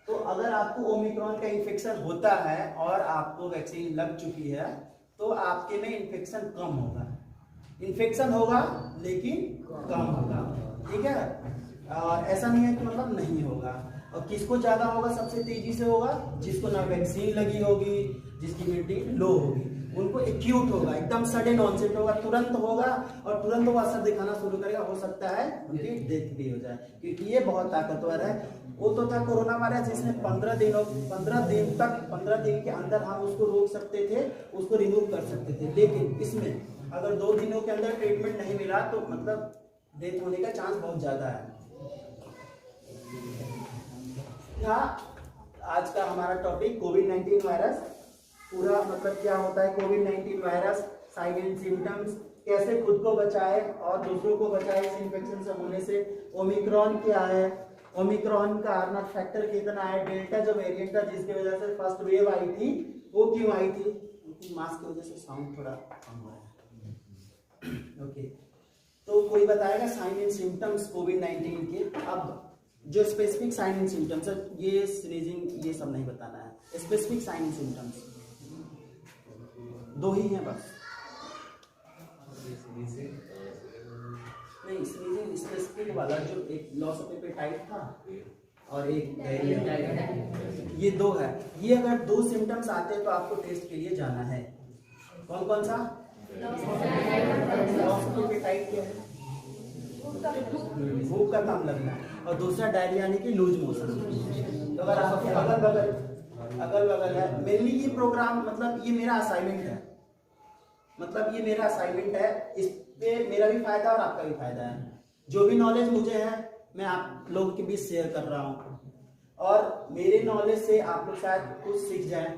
तो अगर आपको ओमिक्रॉन का इन्फेक्शन होता है और आपको वैक्सीन लग चुकी है तो आपके में इन्फेक्शन कम होगा, इन्फेक्शन होगा लेकिन कम होगा, ठीक है। ऐसा नहीं है कि मतलब नहीं होगा। और किसको ज्यादा होगा, सबसे तेजी से होगा जिसको ना वैक्सीन लगी होगी, जिसकी इम्यूनिटी लो होगी, उनको एक्यूट होगा, एकदम सडन ऑनसेट होगा, तुरंत होगा और तुरंत वो असर दिखाना शुरू करेगा। हो सकता है उनकी डेथ भी हो जाए, क्योंकि ये बहुत ताकतवर है। वो तो था कोरोना वायरस जिसने 15 दिन के अंदर हम उसको रोक सकते थे, उसको रिमूव कर सकते थे। लेकिन इसमें अगर 2 दिनों के अंदर ट्रीटमेंट नहीं मिला तो मतलब डेथ होने का चांस बहुत ज्यादा है। आज का हमारा टॉपिक कोविड-19 वायरस, पूरा मतलब क्या होता है कोविड-19 वायरस, साइन एंड सिम्टम्स, कैसे खुद को बचाए और दूसरों को बचाए इस इन्फेक्शन से होने से, ओमिक्रॉन क्या है, ओमिक्रॉन का आर नॉट फैक्टर कितना है, डेल्टा जो वेरिएंट था जिसकी वजह से फर्स्ट वेव आई थी वो क्यों आई थी, मास्क की वजह से साउंड थोड़ा कम हो रहा है। ओके, तो कोई बताएगा साइन एंड सिम्टम्स कोविड-19 के। अब जो स्पेसिफिक साइन एंड सिम्टम्स है, ये स्नीजिंग ये सब नहीं बताना है, स्पेसिफिक साइन एंड सिम्टम्स 2 ही हैं बस। नहीं, स्नीजिंग स्पेसिफिक वाला जो एक लॉस ऑफ एपेटाइट था और एक डायरिया, ये 2 है। ये अगर 2 सिम्टम्स आते हैं तो आपको टेस्ट के लिए जाना है। कौन कौन सा? लॉस ऑफ एपेटाइट क्या है? भूख का काम लगना, और दूसरा डायरिया यानी कि लूज मोशन। तो अगर आपके अगल बगल है, मेनली ये प्रोग्राम मतलब ये मेरा असाइनमेंट है, मतलब ये मेरा असाइनमेंट है, इस पे मेरा भी फायदा और आपका भी फायदा है। जो भी नॉलेज मुझे है मैं आप लोगों के बीच शेयर कर रहा हूँ, और मेरे नॉलेज से आप लोग शायद कुछ सीख जाएं,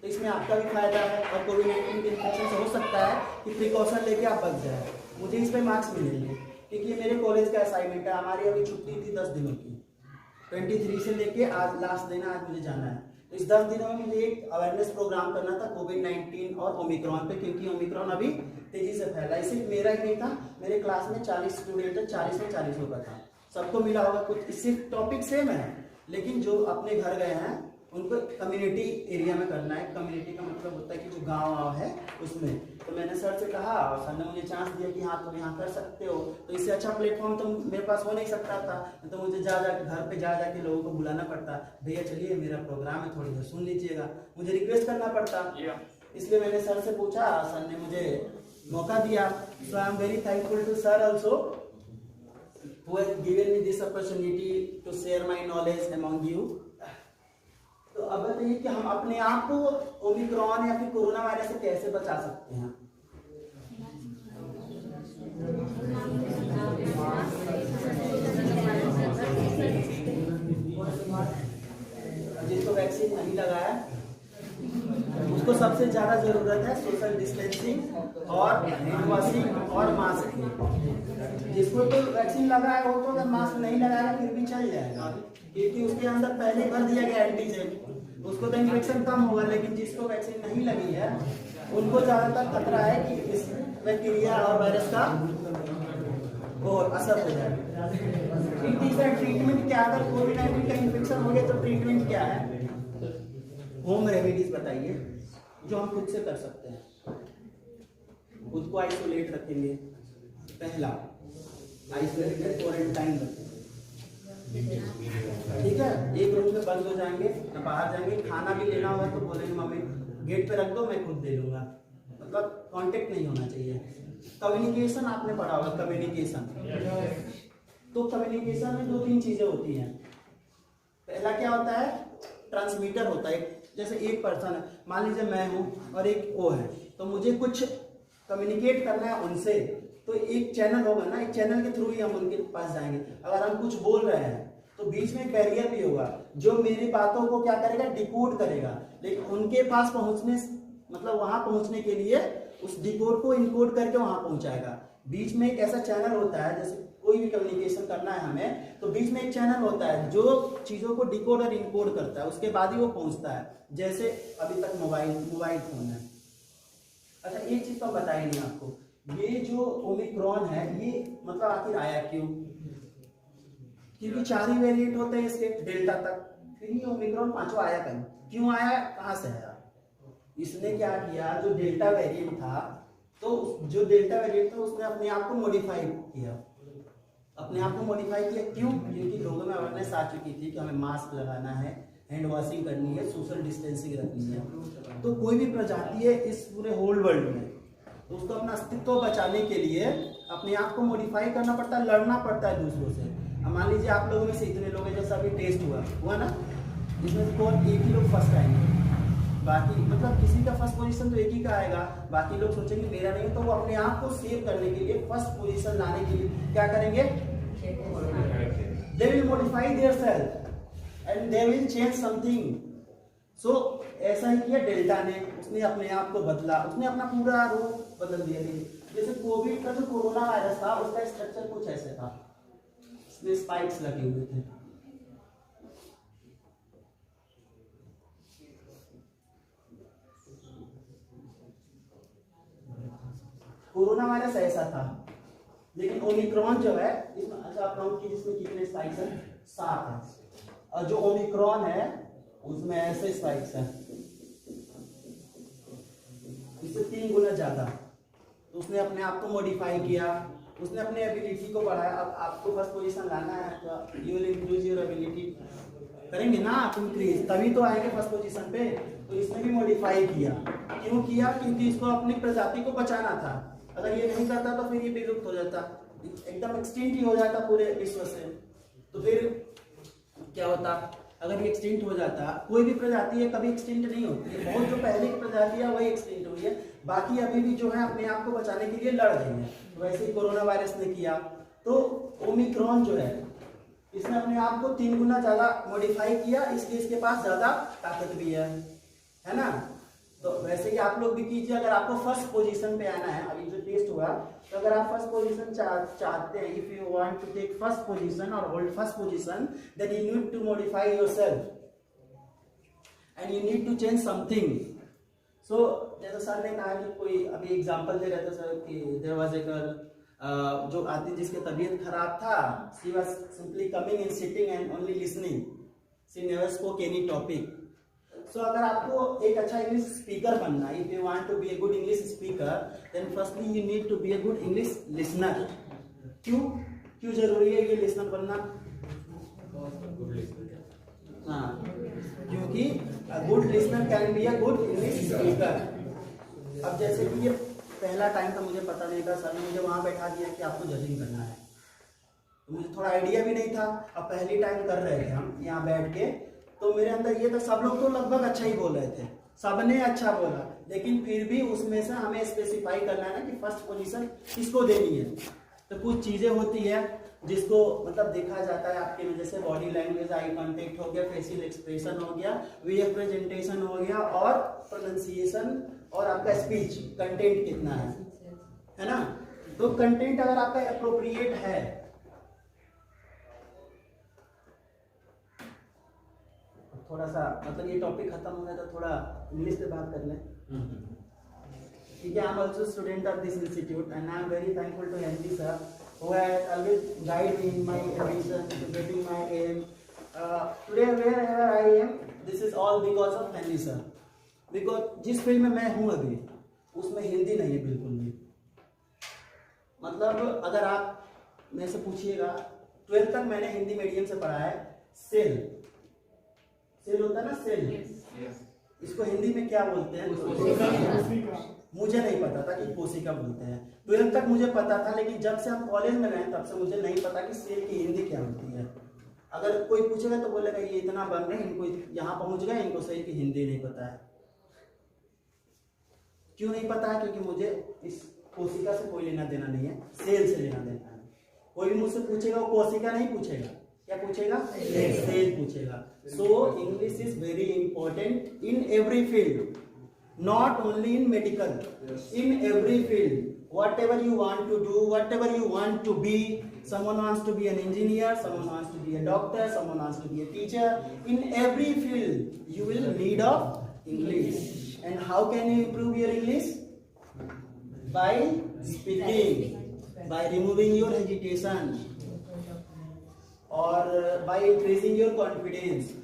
तो इसमें आपका भी फायदा है। और कोविड-19 के इन्फेक्शन से हो सकता है कि प्रिकॉशन लेके आप बच जाए, मुझे इस पे मार्क्स मिलेंगे क्योंकि ये मेरे कॉलेज का असाइनमेंट है। हमारी अभी छुट्टी थी 10 दिनों की, 23 से लेके आज लास्ट दिन, आज मुझे जाना है। तो इस 10 दिनों में मुझे एक अवेयरनेस प्रोग्राम करना था कोविड-19 और ओमिक्रॉन पे, क्योंकि ओमिक्रॉन अभी तेजी से फैला है। सिर्फ मेरा ही नहीं था, मेरे क्लास में 40 स्टूडेंट है, 40 में 40 होगा था, सबको मिला होगा कुछ। सिर्फ टॉपिक सेम है, लेकिन जो अपने घर गए हैं उनको कम्युनिटी एरिया में करना है। कम्युनिटी का मतलब होता है कि जो गाँव है उसमें। तो मैंने सर से कहा और सर ने मुझे चांस दिया कि हाँ तुम यहाँ कर सकते हो। तो इससे अच्छा प्लेटफॉर्म तो मेरे पास हो नहीं सकता था, तो मुझे जा घर पे जा के लोगों को बुलाना पड़ता, भैया चलिए मेरा प्रोग्राम है थोड़ी देर सुन लीजिएगा, मुझे रिक्वेस्ट करना पड़ता। इसलिए मैंने सर से पूछा, सर ने मुझे मौका दिया। So I am very thankful to sir also who has given me this opportunity to share my knowledge among you। तो अब बताइए कि हम अपने आप को ओमिक्रॉन या फिर कोरोना वायरस से कैसे बचा सकते हैं। जिसको वैक्सीन नहीं लगाया उसको सबसे ज्यादा जरूरत है सोशल डिस्टेंसिंग और हैंड वॉशिंग और मास्क की। जिसको तो वैक्सीन लगा है वो तो अगर मास्क नहीं लगाएगा फिर भी चल जाएगा, क्योंकि उसके अंदर पहले भर दिया गया एंटीजन, उसको तो इन्फेक्शन कम होगा। लेकिन जिसको वैक्सीन नहीं लगी है उनको ज्यादातर खतरा है कि इस बैक्टीरिया और वायरस का वो असर हो जाए। ट्रीटमेंट क्या, अगर कोविड-19 का इन्फेक्शन हो गया तो ट्रीटमेंट क्या है? होम रेमेडीज बताइए जो हम खुद से कर सकते हैं। खुद को आइसोलेट रखेंगे, पहला आइसोलेटेड क्वारंटाइन रखेंगे, ठीक है। एक रूम में बंद हो जाएंगे, ना बाहर जाएंगे। खाना भी लेना होगा तो बोलेंगे मम्मी गेट पे रख दो मैं खुद दे लूंगा, मतलब कांटेक्ट नहीं होना चाहिए। कम्युनिकेशन आपने पढ़ा होगा, कम्युनिकेशन। तो कम्युनिकेशन में 2-3 चीजें होती हैं। पहला क्या होता है, ट्रांसमीटर होता है। जैसे एक पर्सन है, मान लीजिए मैं हूं और एक वो है, तो मुझे कुछ कम्युनिकेट करना है उनसे, तो एक चैनल होगा ना, एक चैनल के थ्रू ही हम उनके पास जाएंगे। अगर हम कुछ बोल रहे हैं तो बीच में एक बैरियर भी होगा जो मेरी बातों को क्या करेगा, डिकोड करेगा। लेकिन उनके पास पहुंचने मतलब वहां पहुंचने के लिए उस डिकोड को इनकोड करके वहां पहुंचाएगा। बीच में एक ऐसा चैनल होता है, जैसे कोई भी कम्युनिकेशन करना है हमें तो बीच में एक चैनल होता है जो चीजों को डिकोड और इनकोड करता है, उसके बाद ही वो पहुंचता है। जैसे अभी तक मोबाइल फोन है। अच्छा, एक चीज तो बताई नहीं आपको, ये जो ओमिक्रॉन है ये मतलब आखिर आया क्यों? क्योंकि 4 ही वेरिएंट होते हैं इसके डेल्टा तक, फिर ये ओमिक्रॉन 5वां आया कहीं, क्यों आया, कहाँ से आया? इसने क्या किया, जो डेल्टा वेरिएंट था, तो जो डेल्टा वेरिएंट था उसने अपने आप को मॉडिफाई किया, अपने आप को मॉडिफाई किया। क्यों? क्योंकि लोगों में अवेयरनेस आ चुकी थी कि हमें मास्क लगाना है, हैंड वॉशिंग करनी है, सोशल डिस्टेंसिंग रखनी है। तो कोई भी प्रजाति है इस पूरे होल वर्ल्ड में, तो उसको अपना अस्तित्व बचाने के लिए अपने आप को मॉडिफाई करना पड़ता है, लड़ना पड़ता है दूसरों से। अब मान लीजिए आप लोगों में से इतने लोग हैं, जैसा अभी टेस्ट हुआ ना, इसमें कौन, एक ही लोग फर्स्ट आएंगे, बाकी मतलब किसी का फर्स्ट पोजीशन तो एक ही का आएगा, बाकी लोग सोचेंगे मेरा नहीं, तो वो अपने आप को सेव करने के लिए, फर्स्ट पोजीशन लाने के लिए क्या करेंगे, they will modify their self and they will change something. So ऐसा ही किया डेल्टा ने, उसने अपने आप को बदला, उसने अपना पूरा रूप बदल दिया। जैसे कोविड का जो कोरोना वायरस था, उसका स्ट्रक्चर कुछ ऐसे था, इसमें स्पाइक्स लगे हुए थे। कोरोना वायरस ऐसा था, लेकिन ओमिक्रॉन जो है इसमें, अच्छा आप काउंट कीजिए इसमें कितने स्पाइक्स हैं, 7 है, और जो ओमिक्रॉन है उसमें ऐसे स्पाइक्स हैं, इससे 3 गुना ज्यादा। तो उसने अपने आप को मॉडिफाई किया, उसने अपने एबिलिटी को बढ़ाया। अब आपको फर्स्ट पोजीशन लाना है तो you will increase your ability, करेंगे ना आप इंक्रीज, तभी तो आएंगे फर्स्ट पोजीशन पे। तो इसने भी मॉडिफाई किया, क्यों किया, क्योंकि इसको अपनी प्रजाति को बचाना था। अगर ये नहीं करता तो फिर ये विलुप्त हो जाता, एकदम एक्सटिंक्ट ही हो जाता पूरे विश्व से। तो फिर क्या होता, अगर ये एक्सटिंक्ट हो जाता, कोई भी प्रजाति है कभी एक्सटिंक्ट नहीं होती है, बहुत जो पहले की प्रजाति है वही एक्सटिंक्ट हुई है, बाकी अभी भी जो है अपने आप को बचाने के लिए लड़ रही है। तो वैसे ही कोरोना वायरस ने किया। तो ओमिक्रॉन जो है इसने अपने आप को 3 गुना ज्यादा मॉडिफाई किया, इसलिए इसके पास ज्यादा ताकत भी है ना। तो वैसे ही आप लोग भी कीजिए, अगर आपको फर्स्ट पोजीशन पे आना है, अभी जो टेस्ट हुआ, तो अगर आप फर्स्ट पोजीशन चाहते हैं, if you want to take first position और hold first position, then you need to modify yourself and you need to change something. So जैसा सर ने कहा कि कोई अभी एग्जांपल दे रहे थे सर कि देयर वाज ए गर्ल जो आती जिसकी तबीयत खराब था, she was simply coming and sitting and only listening, she never spoke any topic. So अगर आपको एक अच्छा इंग्लिश स्पीकर बनना है, if you want to be a good English speaker, then firstly you need to be a good English listener. क्यों जरूरी है ये लिसनर बनना? हाँ, क्योंकि good listener can be a good English speaker. अब जैसे कि ये पहला टाइम था, मुझे पता नहीं था, सर ने मुझे वहां बैठा दिया कि आपको जजिंग करना है, तो मुझे थोड़ा आइडिया भी नहीं था। अब पहली टाइम कर रहे थे हम यहाँ बैठ के, तो मेरे अंदर ये था, सब लोग तो लगभग अच्छा ही बोल रहे थे, सबने अच्छा बोला, लेकिन फिर भी उसमें से हमें स्पेसिफाई करना है ना कि फर्स्ट पोजीशन किसको देनी है। तो कुछ चीजें होती है जिसको मतलब देखा जाता है आपके में, जैसे बॉडी लैंग्वेज, आई कांटेक्ट हो गया, फेशियल एक्सप्रेशन हो गया, वे ऑफ प्रेजेंटेशन हो गया, और प्रोनाउंसिएशन, और आपका स्पीच कंटेंट कितना है ना। तो कंटेंट अगर आपका एप्रोप्रिएट है, थोड़ा सा मतलब ये टॉपिक खत्म हो गया तो थोड़ा इंग्लिश में बात कर लें, ठीक है। I am also student of this institute and I am very thankful to MD sir who has always guided me in my ambition to getting my aim. Today wherever I am, this is all because of Henry sir. Because जिस field में मैं हूँ अभी, उसमें हिंदी नहीं है बिल्कुल भी। मतलब अगर आप मेरे से पूछिएगा, 12th तक मैंने हिंदी मीडियम से पढ़ा है। सेल होता है ना, सेल, इसको हिंदी में क्या बोलते हैं? मुझे नहीं पता था कि कोशिका बोलते हैं। 12th तक मुझे पता था, लेकिन जब से हम कॉलेज में गए तब से मुझे नहीं पता कि सेल की हिंदी क्या होती है। अगर कोई पूछेगा तो बोलेगा ये इतना बन रहे हैं, इनको यहाँ पहुंच गए, इनको सेल की हिंदी नहीं पता है। क्यों नहीं पता है? क्योंकि मुझे इस कोशिका से कोई लेना देना नहीं है, सेल से लेना देना है। कोई भी मुझसे पूछेगा, वो कोशिका नहीं पूछेगा, क्या पूछेगा? सेल पूछेगा। So English is very important in every field, not only in medical, in every field. Whatever you want to do, whatever you want to be, someone wants to be an engineer, someone wants to be a doctor, someone wants to be a teacher. In every field you will need of English. And how can you improve your English? By speaking, by removing your hesitation, और by increasing your confidence.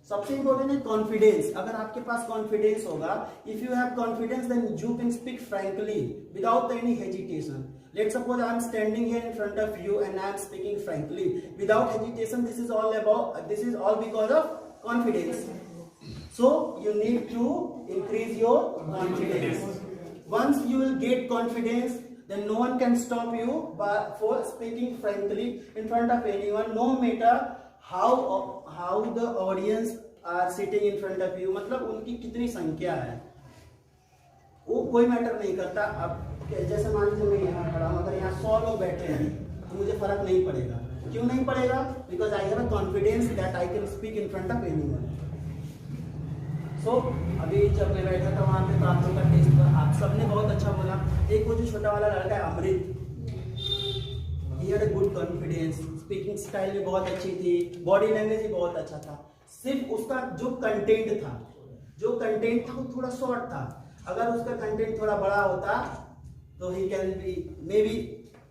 सबसे important है confidence. अगर आपके पास confidence होगा, if you have confidence then you can speak frankly without any hesitation. Let's suppose I am standing here in front of you and I am speaking frankly without hesitation. This is all because of confidence. So you need to increase your confidence. Once you will get confidence, then no one can stop you for speaking frankly in front of anyone, no matter how the audience are sitting in front of you. मतलब उनकी कितनी संख्या है वो कोई matter नहीं करता। अब जैसे मान लीजिए मैं यहाँ खड़ा हूँ, अगर यहाँ 100 लोग बैठे हैं तो मुझे फर्क नहीं पड़ेगा। क्यों नहीं पड़ेगा? Because I have a confidence that I can speak in front of anyone. So, अभी जब मैं बैठा था वहाँ पे तो आप लोग का टेस्ट था, आप सबने बहुत अच्छा बोला। एक वो जो छोटा वाला लड़का है अमृत, he had a good confidence, speaking style भी बहुत अच्छी थी, बॉडी लैंग्वेज भी बहुत अच्छा था। सिर्फ उसका जो कंटेंट था वो थोड़ा शॉर्ट था। अगर उसका कंटेंट थोड़ा बड़ा होता तो he can be maybe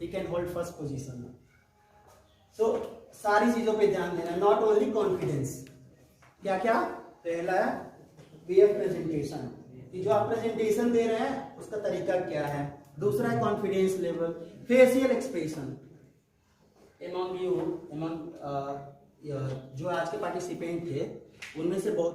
he can hold first position। So सारी चीजों पे ध्यान देना, नॉट ओनली कॉन्फिडेंस। क्या क्या? पहला है वे ऑफ प्रेजेंटेशन, कि जो आप प्रेजेंटेशन दे रहे हैं उसका तरीका क्या है। दूसरा है confidence level, facial expression. Among जो आज के पार्टिसिपेंट थे उनमें से बहुत